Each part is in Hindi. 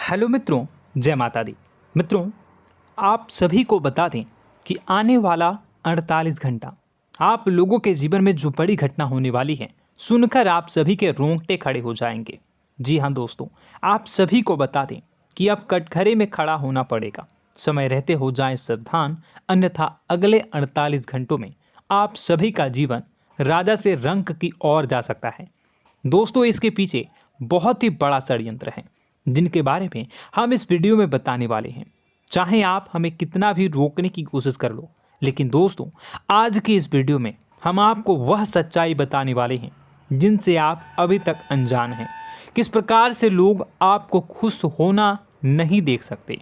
हेलो मित्रों, जय माता दी। मित्रों, आप सभी को बता दें कि आने वाला 48 घंटा आप लोगों के जीवन में जो बड़ी घटना होने वाली है, सुनकर आप सभी के रोंगटे खड़े हो जाएंगे। जी हाँ दोस्तों, आप सभी को बता दें कि अब कटघरे में खड़ा होना पड़ेगा। समय रहते हो जाएं सावधान, अन्यथा अगले 48 घंटों में आप सभी का जीवन राजा से रंक की ओर जा सकता है। दोस्तों, इसके पीछे बहुत ही बड़ा षड्यंत्र है जिनके बारे में हम इस वीडियो में बताने वाले हैं। चाहे आप हमें कितना भी रोकने की कोशिश कर लो, लेकिन दोस्तों आज की इस वीडियो में हम आपको वह सच्चाई बताने वाले हैं जिनसे आप अभी तक अनजान हैं। किस प्रकार से लोग आपको खुश होना नहीं देख सकते,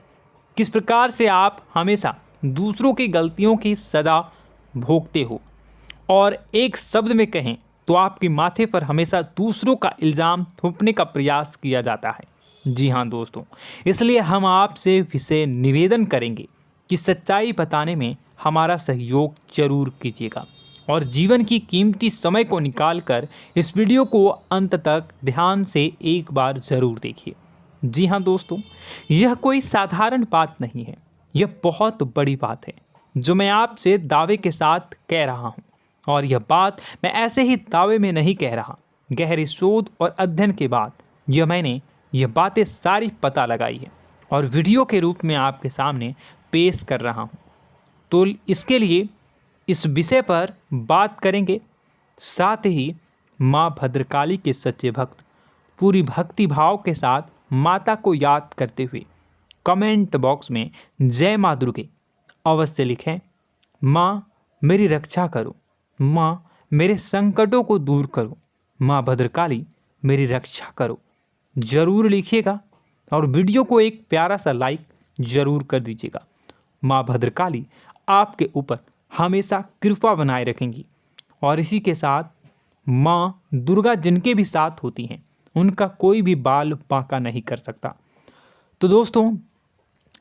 किस प्रकार से आप हमेशा दूसरों की गलतियों की सज़ा भोगते हो, और एक शब्द में कहें तो आपके माथे पर हमेशा दूसरों का इल्ज़ाम थोपने का प्रयास किया जाता है। जी हाँ दोस्तों, इसलिए हम आपसे विशेष निवेदन करेंगे कि सच्चाई बताने में हमारा सहयोग जरूर कीजिएगा और जीवन की कीमती समय को निकालकर इस वीडियो को अंत तक ध्यान से एक बार ज़रूर देखिए। जी हाँ दोस्तों, यह कोई साधारण बात नहीं है, यह बहुत बड़ी बात है जो मैं आपसे दावे के साथ कह रहा हूँ। और यह बात मैं ऐसे ही दावे में नहीं कह रहा, गहरी शोध और अध्ययन के बाद मैंने यह बातें सारी पता लगाई है और वीडियो के रूप में आपके सामने पेश कर रहा हूँ। तो इसके लिए इस विषय पर बात करेंगे। साथ ही माँ भद्रकाली के सच्चे भक्त पूरी भक्ति भाव के साथ माता को याद करते हुए कमेंट बॉक्स में जय माँ दुर्गे अवश्य लिखें। माँ मेरी रक्षा करो, माँ मेरे संकटों को दूर करो, माँ भद्रकाली मेरी रक्षा करो, जरूर लिखिएगा और वीडियो को एक प्यारा सा लाइक जरूर कर दीजिएगा। माँ भद्रकाली आपके ऊपर हमेशा कृपा बनाए रखेंगी और इसी के साथ माँ दुर्गा जिनके भी साथ होती हैं उनका कोई भी बाल बांका नहीं कर सकता। तो दोस्तों,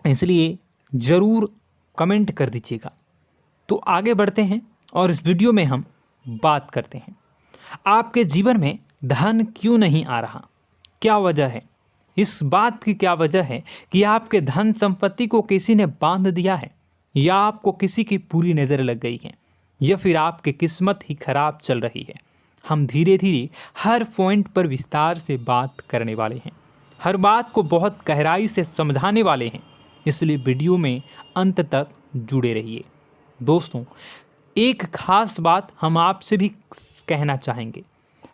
इसलिए ज़रूर कमेंट कर दीजिएगा। तो आगे बढ़ते हैं और इस वीडियो में हम बात करते हैं, आपके जीवन में धन क्यों नहीं आ रहा, क्या वजह है। इस बात की क्या वजह है कि आपके धन संपत्ति को किसी ने बांध दिया है, या आपको किसी की पूरी नज़र लग गई है, या फिर आपकी किस्मत ही खराब चल रही है। हम धीरे धीरे हर पॉइंट पर विस्तार से बात करने वाले हैं, हर बात को बहुत गहराई से समझाने वाले हैं, इसलिए वीडियो में अंत तक जुड़े रहिए। दोस्तों, एक खास बात हम आपसे भी कहना चाहेंगे,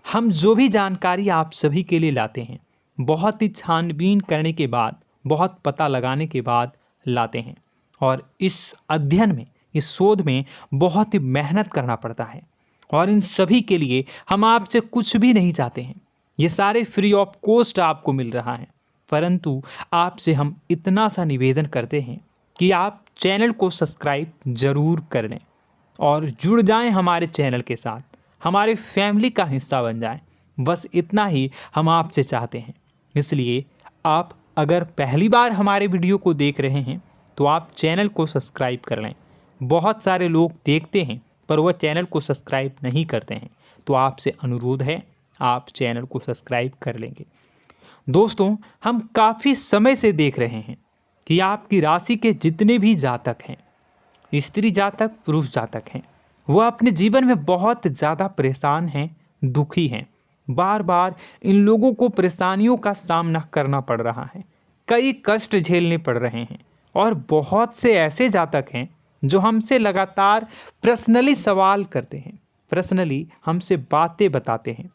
हम जो भी जानकारी आप सभी के लिए लाते हैं बहुत ही छानबीन करने के बाद, बहुत पता लगाने के बाद लाते हैं, और इस अध्ययन में, इस शोध में बहुत ही मेहनत करना पड़ता है। और इन सभी के लिए हम आपसे कुछ भी नहीं चाहते हैं, ये सारे फ्री ऑफ कॉस्ट आपको मिल रहा है। परंतु आपसे हम इतना सा निवेदन करते हैं कि आप चैनल को सब्सक्राइब ज़रूर कर लें और जुड़ जाएं हमारे चैनल के साथ, हमारे फैमिली का हिस्सा बन जाएं। बस इतना ही हम आपसे चाहते हैं। इसलिए आप अगर पहली बार हमारे वीडियो को देख रहे हैं तो आप चैनल को सब्सक्राइब कर लें। बहुत सारे लोग देखते हैं पर वह चैनल को सब्सक्राइब नहीं करते हैं, तो आपसे अनुरोध है आप चैनल को सब्सक्राइब कर लेंगे। दोस्तों, हम काफ़ी समय से देख रहे हैं कि आपकी राशि के जितने भी जातक हैं, स्त्री जातक, पुरुष जातक हैं, वह अपने जीवन में बहुत ज़्यादा परेशान हैं, दुखी हैं। बार बार इन लोगों को परेशानियों का सामना करना पड़ रहा है, कई कष्ट झेलने पड़ रहे हैं। और बहुत से ऐसे जातक हैं जो हमसे लगातार पर्सनली सवाल करते हैं, पर्सनली हमसे बातें बताते हैं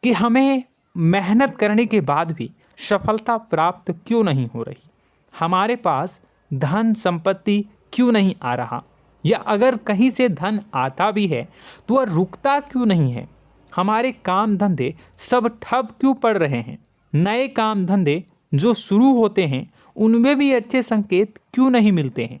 कि हमें मेहनत करने के बाद भी सफलता प्राप्त क्यों नहीं हो रही, हमारे पास धन संपत्ति क्यों नहीं आ रहा, या अगर कहीं से धन आता भी है तो वह रुकता क्यों नहीं है, हमारे काम धंधे सब ठप क्यों पड़ रहे हैं, नए काम धंधे जो शुरू होते हैं उनमें भी अच्छे संकेत क्यों नहीं मिलते हैं,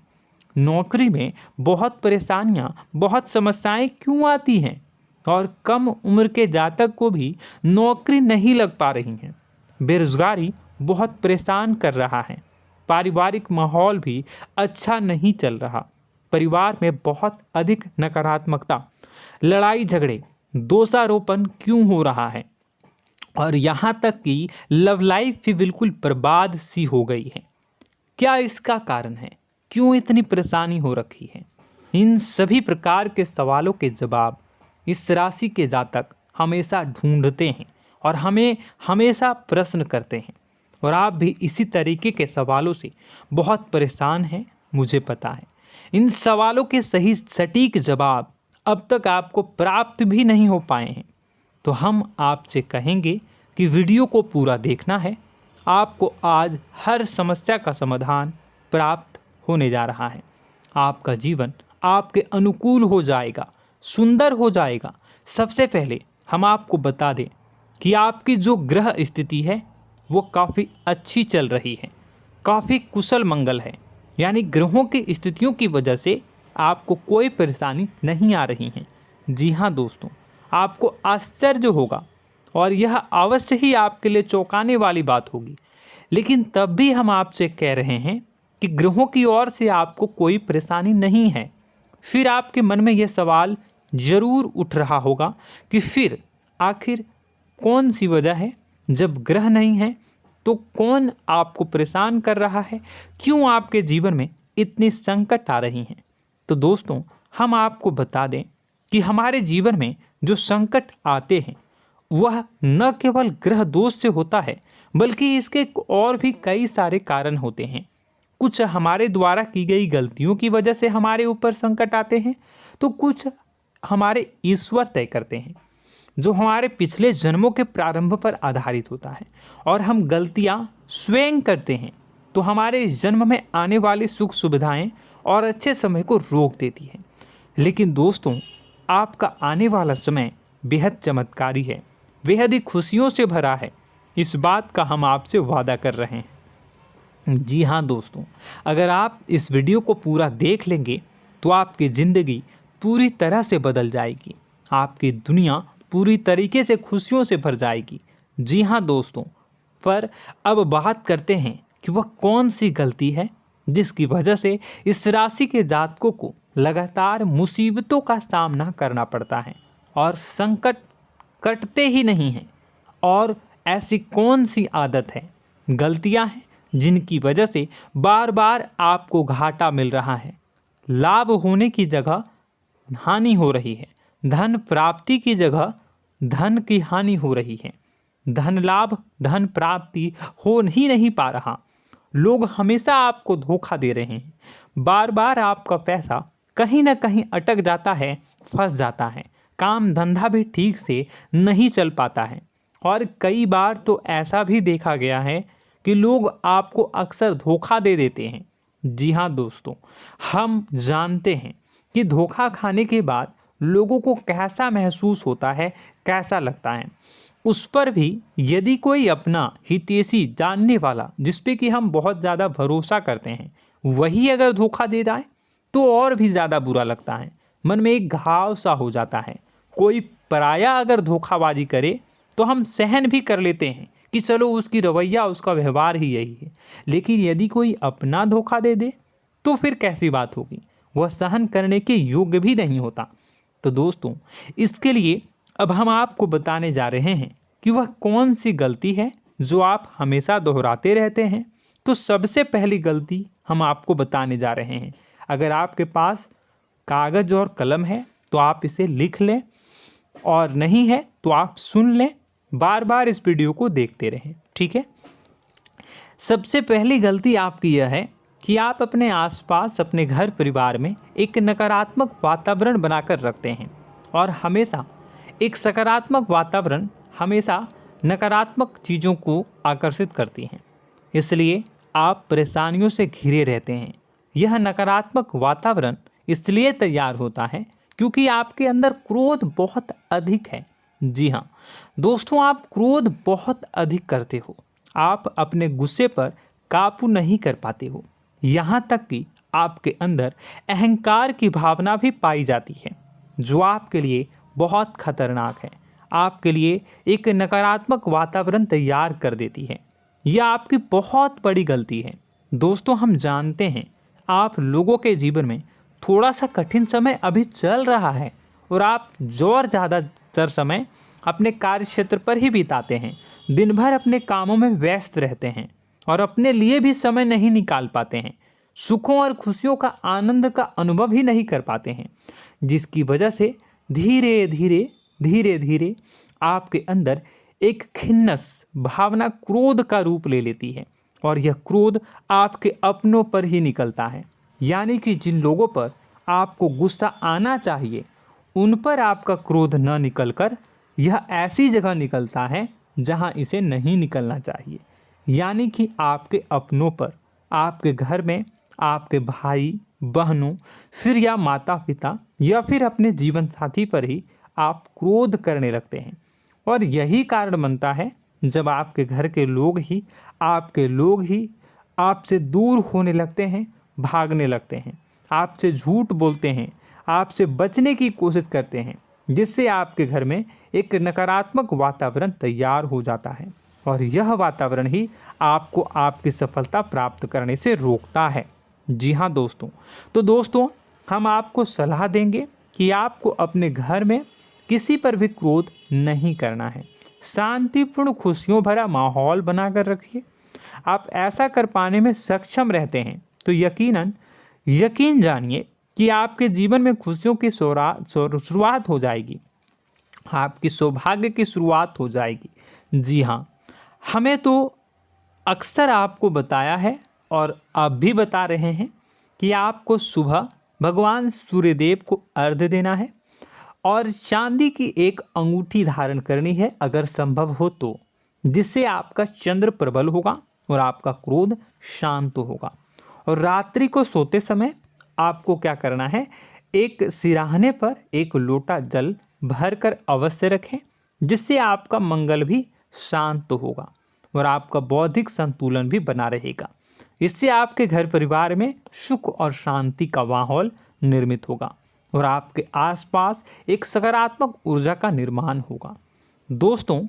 नौकरी में बहुत परेशानियां, बहुत समस्याएं क्यों आती हैं, और कम उम्र के जातक को भी नौकरी नहीं लग पा रही हैं, बेरोजगारी बहुत परेशान कर रहा है, पारिवारिक माहौल भी अच्छा नहीं चल रहा, परिवार में बहुत अधिक नकारात्मकता, लड़ाई झगड़े, दोषारोपण क्यों हो रहा है, और यहाँ तक कि लव लाइफ भी बिल्कुल बर्बाद सी हो गई है। क्या इसका कारण है? क्यों इतनी परेशानी हो रखी है? इन सभी प्रकार के सवालों के जवाब इस राशि के जातक हमेशा ढूंढते हैं और हमें हमेशा प्रश्न करते हैं, और आप भी इसी तरीके के सवालों से बहुत परेशान हैं, मुझे पता है। इन सवालों के सही सटीक जवाब अब तक आपको प्राप्त भी नहीं हो पाए हैं, तो हम आपसे कहेंगे कि वीडियो को पूरा देखना है। आपको आज हर समस्या का समाधान प्राप्त होने जा रहा है। आपका जीवन आपके अनुकूल हो जाएगा, सुंदर हो जाएगा। सबसे पहले हम आपको बता दें कि आपकी जो ग्रह स्थिति है वो काफ़ी अच्छी चल रही है, काफ़ी कुशल मंगल है, यानी ग्रहों की स्थितियों की वजह से आपको कोई परेशानी नहीं आ रही है। जी हाँ दोस्तों, आपको आश्चर्य होगा और यह अवश्य ही आपके लिए चौंकाने वाली बात होगी, लेकिन तब भी हम आपसे कह रहे हैं कि ग्रहों की ओर से आपको कोई परेशानी नहीं है। फिर आपके मन में यह सवाल जरूर उठ रहा होगा कि फिर आखिर कौन सी वजह है? जब ग्रह नहीं है तो कौन आपको परेशान कर रहा है? क्यों आपके जीवन में इतनी संकट आ रही हैं? तो दोस्तों, हम आपको बता दें कि हमारे जीवन में जो संकट आते हैं वह न केवल ग्रह दोष से होता है, बल्कि इसके और भी कई सारे कारण होते हैं। कुछ हमारे द्वारा की गई गलतियों की वजह से हमारे ऊपर संकट आते हैं, तो कुछ हमारे ईश्वर तय करते हैं, जो हमारे पिछले जन्मों के प्रारंभ पर आधारित होता है। और हम गलतियां स्वयं करते हैं तो हमारे इस जन्म में आने वाली सुख सुविधाएं और अच्छे समय को रोक देती है। लेकिन दोस्तों, आपका आने वाला समय बेहद चमत्कारी है, बेहद ही खुशियों से भरा है। इस बात का हम आपसे वादा कर रहे हैं। जी हाँ दोस्तों, अगर आप इस वीडियो को पूरा देख लेंगे तो आपकी ज़िंदगी पूरी तरह से बदल जाएगी, आपकी दुनिया पूरी तरीके से खुशियों से भर जाएगी। जी हाँ दोस्तों, पर अब बात करते हैं कि वह कौन सी गलती है जिसकी वजह से इस राशि के जातकों को लगातार मुसीबतों का सामना करना पड़ता है और संकट कटते ही नहीं हैं। और ऐसी कौन सी आदत है, गलतियां हैं जिनकी वजह से बार बार आपको घाटा मिल रहा है, लाभ होने की जगह हानि हो रही है, धन प्राप्ति की जगह धन की हानि हो रही है, धन लाभ धन प्राप्ति हो ही नहीं पा रहा, लोग हमेशा आपको धोखा दे रहे हैं, बार बार आपका पैसा कहीं ना कहीं अटक जाता है, फंस जाता है, काम धंधा भी ठीक से नहीं चल पाता है। और कई बार तो ऐसा भी देखा गया है कि लोग आपको अक्सर धोखा दे देते हैं। जी हाँ दोस्तों, हम जानते हैं कि धोखा खाने के बाद लोगों को कैसा महसूस होता है, कैसा लगता है। उस पर भी यदि कोई अपना हितैषी जानने वाला, जिस पे कि हम बहुत ज़्यादा भरोसा करते हैं, वही अगर धोखा दे जाए तो और भी ज़्यादा बुरा लगता है, मन में एक घाव सा हो जाता है। कोई पराया अगर धोखाबाजी करे तो हम सहन भी कर लेते हैं कि चलो उसकी रवैया उसका व्यवहार ही यही है, लेकिन यदि कोई अपना धोखा दे दे तो फिर कैसी बात होगी, वह सहन करने के योग्य भी नहीं होता। तो दोस्तों, इसके लिए अब हम आपको बताने जा रहे हैं कि वह कौन सी गलती है जो आप हमेशा दोहराते रहते हैं। तो सबसे पहली गलती हम आपको बताने जा रहे हैं। अगर आपके पास कागज़ और कलम है तो आप इसे लिख लें, और नहीं है तो आप सुन लें, बार बार इस वीडियो को देखते रहें, ठीक है। सबसे पहली गलती आपकी यह है कि आप अपने आसपास, अपने घर परिवार में एक नकारात्मक वातावरण बनाकर रखते हैं, और हमेशा एक सकारात्मक वातावरण हमेशा नकारात्मक चीज़ों को आकर्षित करती हैं, इसलिए आप परेशानियों से घिरे रहते हैं। यह नकारात्मक वातावरण इसलिए तैयार होता है क्योंकि आपके अंदर क्रोध बहुत अधिक है। जी हाँ दोस्तों, आप क्रोध बहुत अधिक करते हो, आप अपने गुस्से पर काबू नहीं कर पाते हो, यहाँ तक कि आपके अंदर अहंकार की भावना भी पाई जाती है, जो आपके लिए बहुत खतरनाक है, आपके लिए एक नकारात्मक वातावरण तैयार कर देती है। यह आपकी बहुत बड़ी गलती है। दोस्तों, हम जानते हैं आप लोगों के जीवन में थोड़ा सा कठिन समय अभी चल रहा है, और आप और ज़्यादातर समय अपने कार्य क्षेत्र पर ही बिताते हैं। दिन भर अपने कामों में व्यस्त रहते हैं और अपने लिए भी समय नहीं निकाल पाते हैं। सुखों और खुशियों का आनंद का अनुभव ही नहीं कर पाते हैं, जिसकी वजह से धीरे धीरे आपके अंदर एक खिन्नस भावना क्रोध का रूप ले लेती है और यह क्रोध आपके अपनों पर ही निकलता है। यानी कि जिन लोगों पर आपको गुस्सा आना चाहिए उन पर आपका क्रोध न निकलकर यह ऐसी जगह निकलता है जहां इसे नहीं निकलना चाहिए। यानी कि आपके अपनों पर, आपके घर में आपके भाई बहनों, फिर या माता पिता या फिर अपने जीवन साथी पर ही आप क्रोध करने लगते हैं। और यही कारण बनता है जब आपके घर के लोग ही आपसे दूर होने लगते हैं, भागने लगते हैं, आपसे झूठ बोलते हैं, आपसे बचने की कोशिश करते हैं, जिससे आपके घर में एक नकारात्मक वातावरण तैयार हो जाता है और यह वातावरण ही आपको आपकी सफलता प्राप्त करने से रोकता है। जी हाँ दोस्तों, तो दोस्तों हम आपको सलाह देंगे कि आपको अपने घर में किसी पर भी क्रोध नहीं करना है। शांतिपूर्ण खुशियों भरा माहौल बनाकर रखिए। आप ऐसा कर पाने में सक्षम रहते हैं तो यकीन जानिए कि आपके जीवन में खुशियों की शुरुआत हो जाएगी, आपकी सौभाग्य की शुरुआत हो जाएगी। जी हाँ, हमें तो अक्सर आपको बताया है और अब भी बता रहे हैं कि आपको सुबह भगवान सूर्यदेव को अर्घ्य देना है और चांदी की एक अंगूठी धारण करनी है अगर संभव हो तो, जिससे आपका चंद्र प्रबल होगा और आपका क्रोध शांत होगा। और रात्रि को सोते समय आपको क्या करना है, एक सिराहने पर एक लोटा जल भरकर अवश्य रखें, जिससे आपका मंगल भी शांत होगा और आपका बौद्धिक संतुलन भी बना रहेगा। इससे आपके घर परिवार में सुख और शांति का माहौल निर्मित होगा और आपके आसपास एक सकारात्मक ऊर्जा का निर्माण होगा। दोस्तों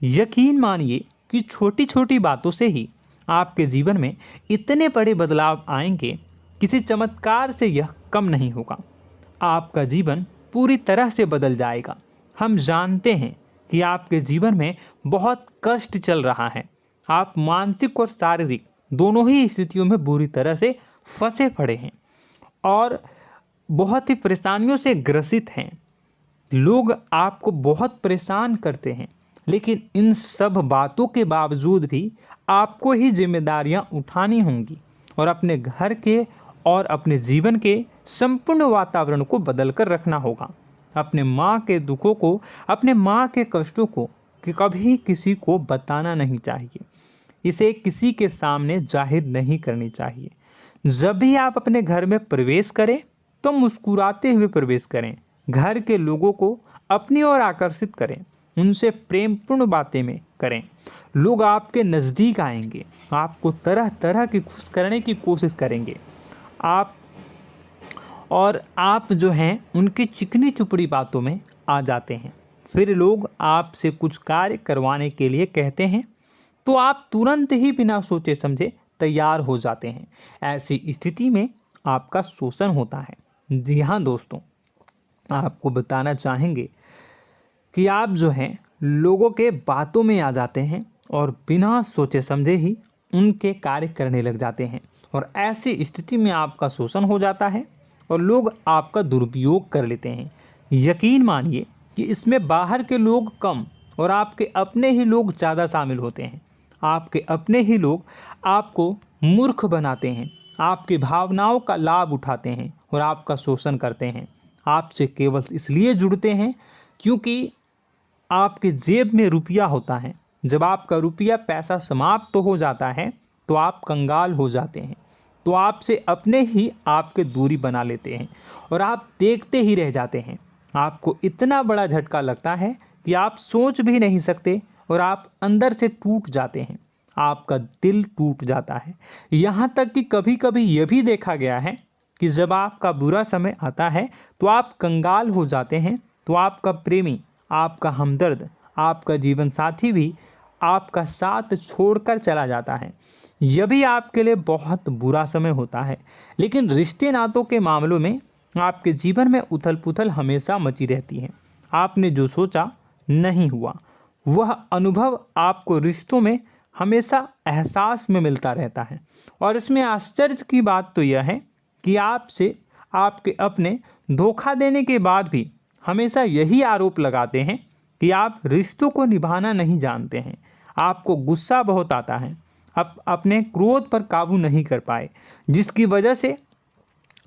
यकीन मानिए कि छोटी छोटी बातों से ही आपके जीवन में इतने बड़े बदलाव आएंगे, किसी चमत्कार से यह कम नहीं होगा। आपका जीवन पूरी तरह से बदल जाएगा। हम जानते हैं कि आपके जीवन में बहुत कष्ट चल रहा है, आप मानसिक और शारीरिक दोनों ही स्थितियों में बुरी तरह से फंसे पड़े हैं और बहुत ही परेशानियों से ग्रसित हैं। लोग आपको बहुत परेशान करते हैं, लेकिन इन सब बातों के बावजूद भी आपको ही जिम्मेदारियां उठानी होंगी और अपने घर के और अपने जीवन के संपूर्ण वातावरण को बदल कर रखना होगा। अपने माँ के दुखों को, अपने माँ के कष्टों को कभी किसी को बताना नहीं चाहिए, इसे किसी के सामने जाहिर नहीं करनी चाहिए। जब भी आप अपने घर में प्रवेश करें तो मुस्कुराते हुए प्रवेश करें, घर के लोगों को अपनी ओर आकर्षित करें, उनसे प्रेमपूर्ण बातें में करें। लोग आपके नज़दीक आएंगे, आपको तरह तरह की खुश करने की कोशिश करेंगे। आप जो हैं उनकी चिकनी चुपड़ी बातों में आ जाते हैं। फिर लोग आपसे कुछ कार्य करवाने के लिए कहते हैं तो आप तुरंत ही बिना सोचे समझे तैयार हो जाते हैं। ऐसी स्थिति में आपका शोषण होता है। जी हाँ दोस्तों, आपको बताना चाहेंगे कि आप जो हैं लोगों के बातों में आ जाते हैं और बिना सोचे समझे ही उनके कार्य करने लग जाते हैं और ऐसी स्थिति में आपका शोषण हो जाता है और लोग आपका दुरुपयोग कर लेते हैं। यकीन मानिए कि इसमें बाहर के लोग कम और आपके अपने ही लोग ज़्यादा शामिल होते हैं। आपके अपने ही लोग आपको मूर्ख बनाते हैं, आपकी भावनाओं का लाभ उठाते हैं और आपका शोषण करते हैं। आपसे केवल इसलिए जुड़ते हैं क्योंकि आपके जेब में रुपया होता है। जब आपका रुपया पैसा समाप्त हो जाता है तो आप कंगाल हो जाते हैं, तो आपसे अपने ही आपके दूरी बना लेते हैं और आप देखते ही रह जाते हैं। आपको इतना बड़ा झटका लगता है कि आप सोच भी नहीं सकते और आप अंदर से टूट जाते हैं, आपका दिल टूट जाता है। यहाँ तक कि कभी कभी यह भी देखा गया है कि जब आपका बुरा समय आता है तो आप कंगाल हो जाते हैं, तो आपका प्रेमी, आपका हमदर्द, आपका जीवन साथी भी आपका साथ छोड़कर चला जाता है। यह भी आपके लिए बहुत बुरा समय होता है। लेकिन रिश्ते नातों के मामलों में आपके जीवन में उथल पुथल हमेशा मची रहती है। आपने जो सोचा नहीं हुआ, वह अनुभव आपको रिश्तों में हमेशा एहसास में मिलता रहता है। और इसमें आश्चर्य की बात तो यह है कि आपसे आपके अपने धोखा देने के बाद भी हमेशा यही आरोप लगाते हैं कि आप रिश्तों को निभाना नहीं जानते हैं। आपको गुस्सा बहुत आता है, अपने क्रोध पर काबू नहीं कर पाए, जिसकी वजह से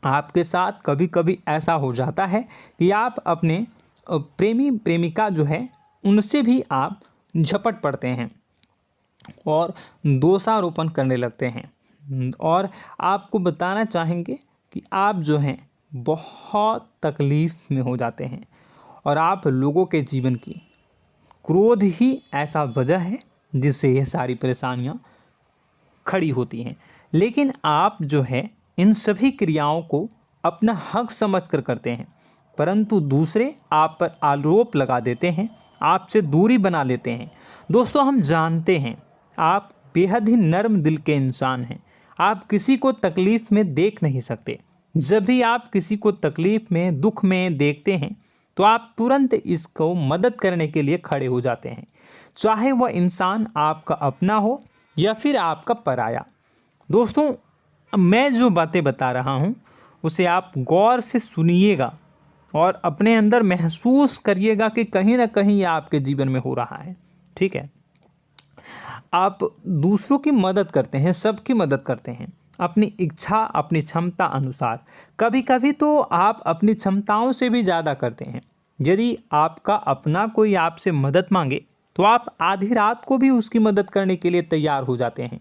आपके साथ कभी कभी ऐसा हो जाता है कि आप अपने प्रेमी प्रेमिका जो है उनसे भी आप झपट पड़ते हैं और दोषारोपण करने लगते हैं। और आपको बताना चाहेंगे कि आप जो हैं बहुत तकलीफ़ में हो जाते हैं और आप लोगों के जीवन की क्रोध ही ऐसा वजह है जिससे ये सारी परेशानियां खड़ी होती हैं। लेकिन आप जो है इन सभी क्रियाओं को अपना हक समझकर करते हैं, परंतु दूसरे आप पर आरोप लगा देते हैं, आपसे दूरी बना लेते हैं। दोस्तों, हम जानते हैं आप बेहद ही नर्म दिल के इंसान हैं। आप किसी को तकलीफ़ में देख नहीं सकते। जब भी आप किसी को तकलीफ़ में, दुख में देखते हैं तो आप तुरंत इसको मदद करने के लिए खड़े हो जाते हैं, चाहे वह इंसान आपका अपना हो या फिर आपका पराया। दोस्तों, मैं जो बातें बता रहा हूँ उसे आप गौर से सुनिएगा और अपने अंदर महसूस करिएगा कि कहीं ना कहीं ये आपके जीवन में हो रहा है। ठीक है, आप दूसरों की मदद करते हैं, सबकी मदद करते हैं अपनी इच्छा, अपनी क्षमता अनुसार। कभी कभी तो आप अपनी क्षमताओं से भी ज़्यादा करते हैं। यदि आपका अपना कोई आपसे मदद मांगे तो आप आधी रात को भी उसकी मदद करने के लिए तैयार हो जाते हैं।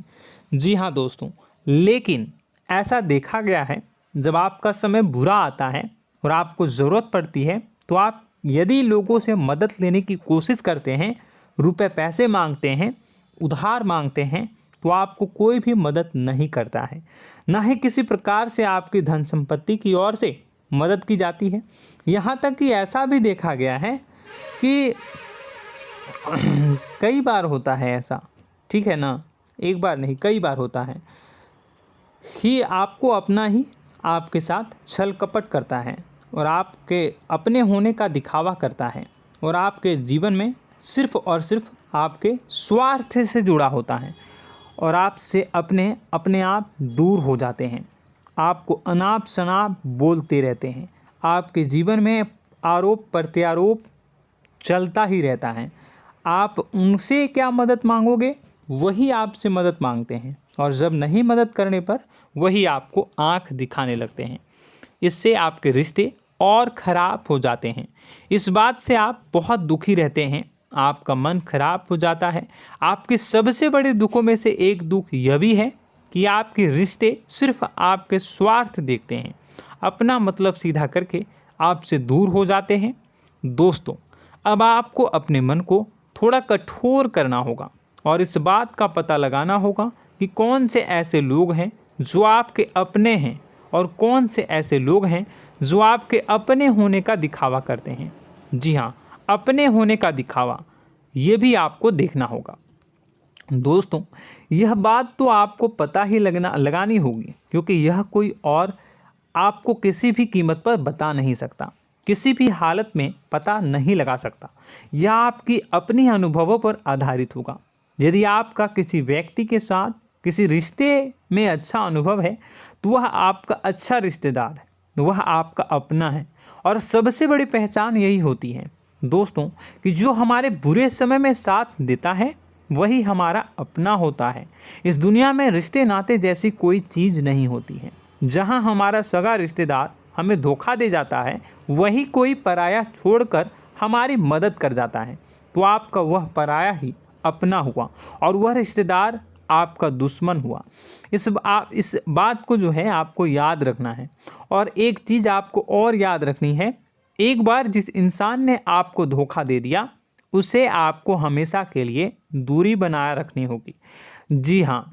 जी हाँ दोस्तों, लेकिन ऐसा देखा गया है जब आपका समय बुरा आता है और आपको ज़रूरत पड़ती है तो आप यदि लोगों से मदद लेने की कोशिश करते हैं, रुपए पैसे मांगते हैं, उधार मांगते हैं, तो आपको कोई भी मदद नहीं करता है। ना ही किसी प्रकार से आपकी धन संपत्ति की ओर से मदद की जाती है। यहाँ तक कि ऐसा भी देखा गया है कि कई बार होता है ऐसा, ठीक है ना, एक बार नहीं कई बार होता है कि आपको अपना ही आपके साथ छल कपट करता है और आपके अपने होने का दिखावा करता है और आपके जीवन में सिर्फ और सिर्फ आपके स्वार्थ से जुड़ा होता है और आपसे अपने आप दूर हो जाते हैं। आपको अनाप शनाप बोलते रहते हैं। आपके जीवन में आरोप प्रत्यारोप चलता ही रहता है। आप उनसे क्या मदद मांगोगे, वही आपसे मदद मांगते हैं और जब नहीं मदद करने पर वही आपको आंख दिखाने लगते हैं। इससे आपके रिश्ते और ख़राब हो जाते हैं। इस बात से आप बहुत दुखी रहते हैं, आपका मन खराब हो जाता है। आपके सबसे बड़े दुखों में से एक दुख यह भी है कि आपके रिश्ते सिर्फ आपके स्वार्थ देखते हैं, अपना मतलब सीधा करके आपसे दूर हो जाते हैं। दोस्तों, अब आपको अपने मन को थोड़ा कठोर करना होगा और इस बात का पता लगाना होगा कि कौन से ऐसे लोग हैं जो आपके अपने हैं और कौन से ऐसे लोग हैं जो आपके अपने होने का दिखावा करते हैं। जी हाँ, अपने होने का दिखावा, ये भी आपको देखना होगा। दोस्तों, यह बात तो आपको पता ही लगानी होगी, क्योंकि यह कोई और आपको किसी भी कीमत पर बता नहीं सकता, किसी भी हालत में पता नहीं लगा सकता। यह आपकी अपनी अनुभवों पर आधारित होगा। यदि आपका किसी व्यक्ति के साथ किसी रिश्ते में अच्छा अनुभव है तो वह आपका अच्छा रिश्तेदार है, वह आपका अपना है। और सबसे बड़ी पहचान यही होती है दोस्तों कि जो हमारे बुरे समय में साथ देता है वही हमारा अपना होता है। इस दुनिया में रिश्ते नाते जैसी कोई चीज़ नहीं होती है। जहां हमारा सगा रिश्तेदार हमें धोखा दे जाता है, वही कोई पराया छोड़कर हमारी मदद कर जाता है, तो आपका वह पराया ही अपना हुआ और वह रिश्तेदार आपका दुश्मन हुआ। इस बात को जो है आपको याद रखना है। और एक चीज़ आपको और याद रखनी है, एक बार जिस इंसान ने आपको धोखा दे दिया उसे आपको हमेशा के लिए दूरी बनाए रखनी होगी। जी हाँ,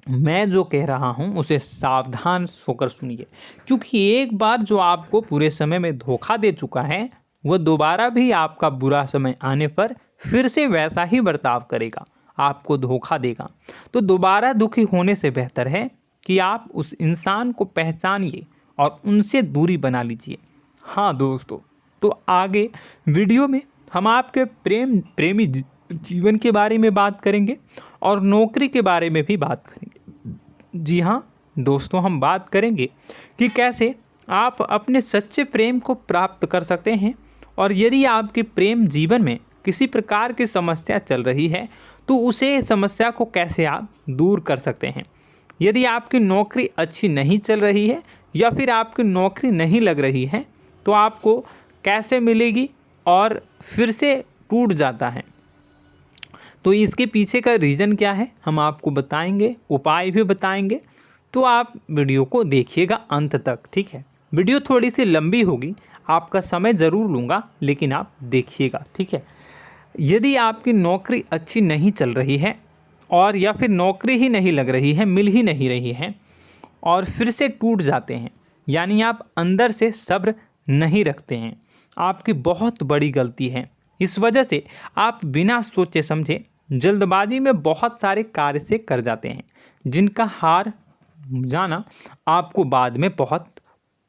मैं जो कह रहा हूँ उसे सावधान होकर सुनिए, क्योंकि एक बार जो आपको पूरे समय में धोखा दे चुका है वह दोबारा भी आपका बुरा समय आने पर फिर से वैसा ही बर्ताव करेगा, आपको धोखा देगा। तो दोबारा दुखी होने से बेहतर है कि आप उस इंसान को पहचानिए और उनसे दूरी बना लीजिए। हाँ दोस्तों, तो आगे वीडियो में हम आपके प्रेमी जीवन के बारे में बात करेंगे और नौकरी के बारे में भी बात करेंगे। जी हाँ दोस्तों, हम बात करेंगे कि कैसे आप अपने सच्चे प्रेम को प्राप्त कर सकते हैं, और यदि आपके प्रेम जीवन में किसी प्रकार की समस्या चल रही है तो उसे समस्या को कैसे आप दूर कर सकते हैं। यदि आपकी नौकरी अच्छी नहीं चल रही है या फिर आपकी नौकरी नहीं लग रही है तो आपको कैसे मिलेगी और फिर से टूट जाता है, तो इसके पीछे का रीज़न क्या है हम आपको बताएंगे, उपाय भी बताएंगे। तो आप वीडियो को देखिएगा अंत तक, ठीक है। वीडियो थोड़ी सी लंबी होगी, आपका समय ज़रूर लूँगा, लेकिन आप देखिएगा, ठीक है। यदि आपकी नौकरी अच्छी नहीं चल रही है और या फिर नौकरी ही नहीं लग रही है, मिल ही नहीं रही है और फिर से टूट जाते हैं, यानी आप अंदर से सब्र नहीं रखते हैं, आपकी बहुत बड़ी गलती है। इस वजह से आप बिना सोचे समझे जल्दबाजी में बहुत सारे कार्य से कर जाते हैं, जिनका हार जाना आपको बाद में बहुत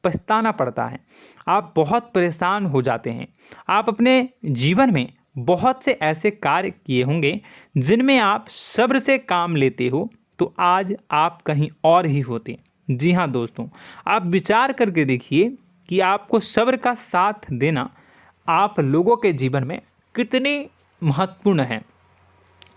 पछताना पड़ता है। आप बहुत परेशान हो जाते हैं। आप अपने जीवन में बहुत से ऐसे कार्य किए होंगे जिनमें आप सब्र से काम लेते हो, तो आज आप कहीं और ही होते। जी हाँ दोस्तों, आप विचार करके देखिए कि आपको सब्र का साथ देना आप लोगों के जीवन में कितने महत्वपूर्ण है।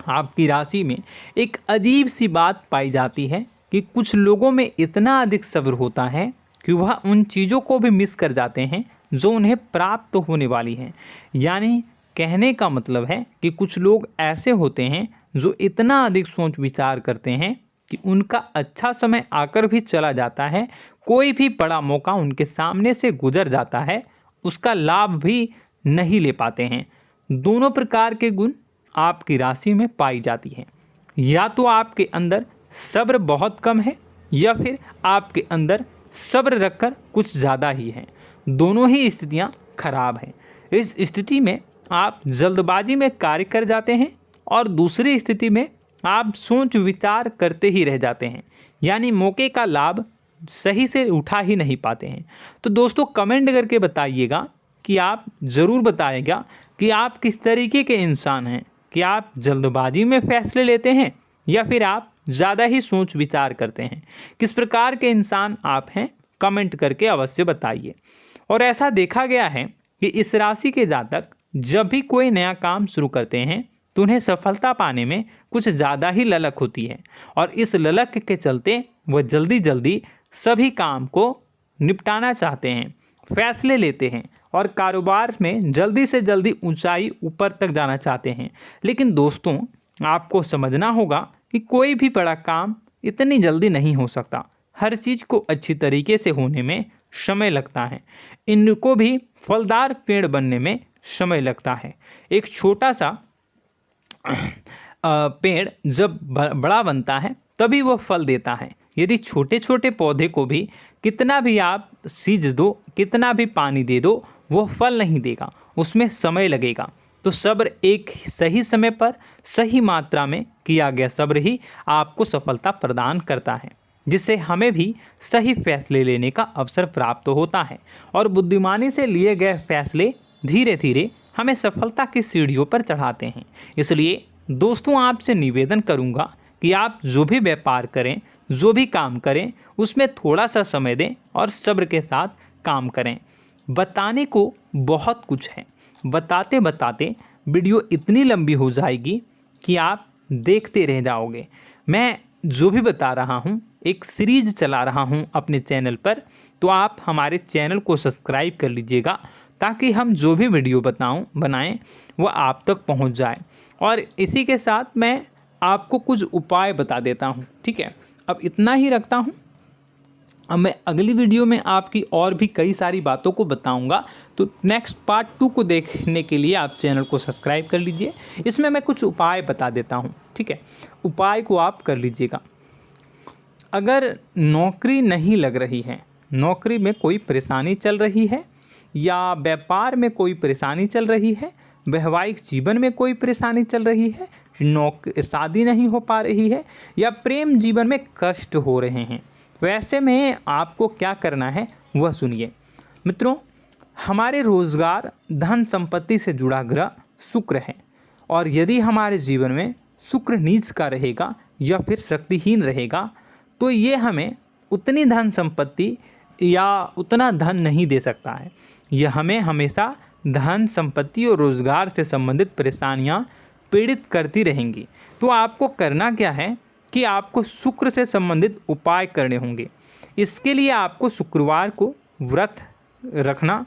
आपकी राशि में एक अजीब सी बात पाई जाती है कि कुछ लोगों में इतना अधिक सब्र होता है कि वह उन चीज़ों को भी मिस कर जाते हैं जो उन्हें प्राप्त होने वाली हैं। यानी कहने का मतलब है कि कुछ लोग ऐसे होते हैं जो इतना अधिक सोच विचार करते हैं कि उनका अच्छा समय आकर भी चला जाता है, कोई भी बड़ा मौका उनके सामने से गुजर जाता है, उसका लाभ भी नहीं ले पाते हैं। दोनों प्रकार के गुण आपकी राशि में पाई जाती हैं। या तो आपके अंदर सब्र बहुत कम है या फिर आपके अंदर सब्र रखकर कुछ ज़्यादा ही है। दोनों ही स्थितियाँ खराब हैं। इस स्थिति में आप जल्दबाजी में कार्य कर जाते हैं और दूसरी स्थिति में आप सोच विचार करते ही रह जाते हैं, यानी मौके का लाभ सही से उठा ही नहीं पाते हैं। तो दोस्तों कमेंट करके बताइएगा कि आप ज़रूर बताइएगा कि आप किस तरीके के इंसान हैं, कि आप जल्दबाजी में फैसले लेते हैं या फिर आप ज़्यादा ही सोच विचार करते हैं। किस प्रकार के इंसान आप हैं, कमेंट करके अवश्य बताइए। और ऐसा देखा गया है कि इस राशि के जातक जब भी कोई नया काम शुरू करते हैं तो उन्हें सफलता पाने में कुछ ज़्यादा ही ललक होती है, और इस ललक के चलते वह जल्दी जल्दी सभी काम को निपटाना चाहते हैं, फैसले लेते हैं और कारोबार में जल्दी से जल्दी ऊंचाई ऊपर तक जाना चाहते हैं। लेकिन दोस्तों आपको समझना होगा कि कोई भी बड़ा काम इतनी जल्दी नहीं हो सकता। हर चीज़ को अच्छी तरीके से होने में समय लगता है। इनको भी फलदार पेड़ बनने में समय लगता है। एक छोटा सा पेड़ जब बड़ा बनता है तभी वह फल देता है। यदि छोटे छोटे पौधे को भी कितना भी आप सींच दो, कितना भी पानी दे दो, वो फल नहीं देगा, उसमें समय लगेगा। तो सब्र एक सही समय पर सही मात्रा में किया गया सब्र ही आपको सफलता प्रदान करता है, जिससे हमें भी सही फैसले लेने का अवसर प्राप्त होता है। और बुद्धिमानी से लिए गए फैसले धीरे धीरे हमें सफलता की सीढ़ियों पर चढ़ाते हैं। इसलिए दोस्तों आपसे निवेदन करूंगा कि आप जो भी व्यापार करें, जो भी काम करें, उसमें थोड़ा सा समय दें और सब्र के साथ काम करें। बताने को बहुत कुछ है, बताते बताते वीडियो इतनी लंबी हो जाएगी कि आप देखते रह जाओगे। मैं जो भी बता रहा हूँ एक सीरीज चला रहा हूँ अपने चैनल पर, तो आप हमारे चैनल को सब्सक्राइब कर लीजिएगा ताकि हम जो भी वीडियो बनाएं वो आप तक पहुँच जाए। और इसी के साथ मैं आपको कुछ उपाय बता देता हूँ, ठीक है। अब इतना ही रखता हूँ। अब मैं अगली वीडियो में आपकी और भी कई सारी बातों को बताऊंगा। तो नेक्स्ट पार्ट 2 को देखने के लिए आप चैनल को सब्सक्राइब कर लीजिए। इसमें मैं कुछ उपाय बता देता हूं, ठीक है। उपाय को आप कर लीजिएगा। अगर नौकरी नहीं लग रही है, नौकरी में कोई परेशानी चल रही है, या व्यापार में कोई परेशानी चल रही है, वैवाहिक जीवन में कोई परेशानी चल रही है, शादी नहीं हो पा रही है, या प्रेम जीवन में कष्ट हो रहे हैं, तो ऐसे में आपको क्या करना है वह सुनिए। मित्रों, हमारे रोजगार, धन संपत्ति से जुड़ा ग्रह शुक्र है, और यदि हमारे जीवन में शुक्र नीच का रहेगा या फिर शक्तिहीन रहेगा तो ये हमें उतनी धन संपत्ति या उतना धन नहीं दे सकता है। यह हमें हमेशा धन संपत्ति और रोजगार से संबंधित परेशानियां पीड़ित करती रहेंगी। तो आपको करना क्या है कि आपको शुक्र से संबंधित उपाय करने होंगे। इसके लिए आपको शुक्रवार को व्रत रखना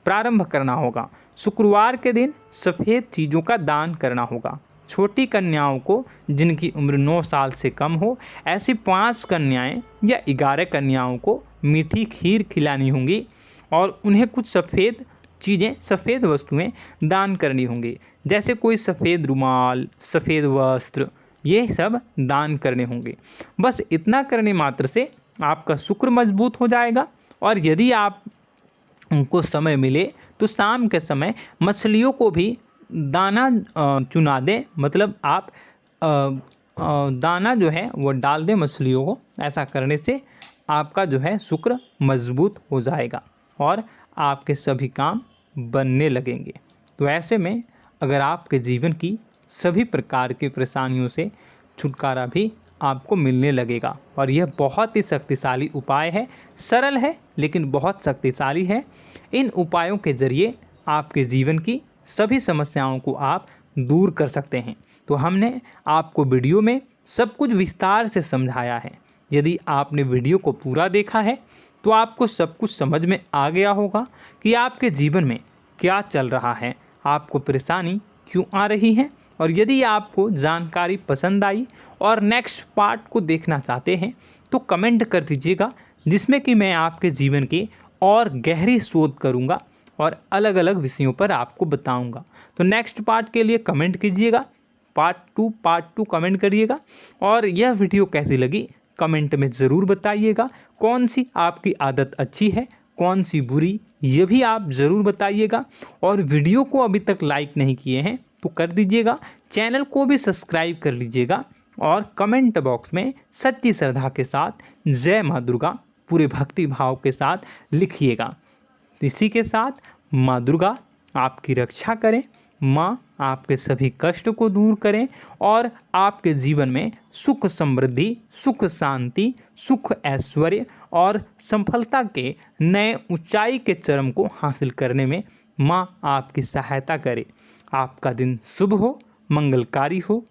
प्रारंभ करना होगा। शुक्रवार के दिन सफ़ेद चीज़ों का दान करना होगा। छोटी कन्याओं को जिनकी उम्र 9 साल से कम हो, ऐसी 5 कन्याएं या 11 कन्याओं को मीठी खीर खिलानी होंगी और उन्हें कुछ सफ़ेद चीज़ें, सफ़ेद वस्तुएं दान करनी होंगी, जैसे कोई सफ़ेद रुमाल, सफ़ेद वस्त्र, ये सब दान करने होंगे। बस इतना करने मात्र से आपका शुक्र मजबूत हो जाएगा। और यदि आप उनको समय मिले तो शाम के समय मछलियों को भी दाना चुना दें, मतलब आप दाना जो है वो डाल दें मछलियों को। ऐसा करने से आपका जो है शुक्र मजबूत हो जाएगा और आपके सभी काम बनने लगेंगे। तो ऐसे में अगर आपके जीवन की सभी प्रकार की परेशानियों से छुटकारा भी आपको मिलने लगेगा। और यह बहुत ही शक्तिशाली उपाय है, सरल है लेकिन बहुत शक्तिशाली है। इन उपायों के ज़रिए आपके जीवन की सभी समस्याओं को आप दूर कर सकते हैं। तो हमने आपको वीडियो में सब कुछ विस्तार से समझाया है। यदि आपने वीडियो को पूरा देखा है तो आपको सब कुछ समझ में आ गया होगा कि आपके जीवन में क्या चल रहा है, आपको परेशानी क्यों आ रही है। और यदि आपको जानकारी पसंद आई और नेक्स्ट पार्ट को देखना चाहते हैं तो कमेंट कर दीजिएगा, जिसमें कि मैं आपके जीवन की और गहरी शोध करूंगा और अलग अलग विषयों पर आपको बताऊंगा। तो नेक्स्ट पार्ट के लिए कमेंट कीजिएगा, पार्ट टू कमेंट करिएगा। और यह वीडियो कैसी लगी कमेंट में ज़रूर बताइएगा। कौन सी आपकी आदत अच्छी है, कौन सी बुरी, ये भी आप ज़रूर बताइएगा। और वीडियो को अभी तक लाइक नहीं किए हैं तो कर दीजिएगा, चैनल को भी सब्सक्राइब कर लीजिएगा और कमेंट बॉक्स में सच्ची श्रद्धा के साथ जय माँ दुर्गा पूरे भक्ति भाव के साथ लिखिएगा। इसी के साथ माँ दुर्गा आपकी रक्षा करें, माँ आपके सभी कष्ट को दूर करें और आपके जीवन में सुख समृद्धि, सुख शांति, सुख ऐश्वर्य और सफलता के नए ऊंचाई के चरम को हासिल करने में माँ आपकी सहायता करे। आपका दिन शुभ हो, मंगलकारी हो।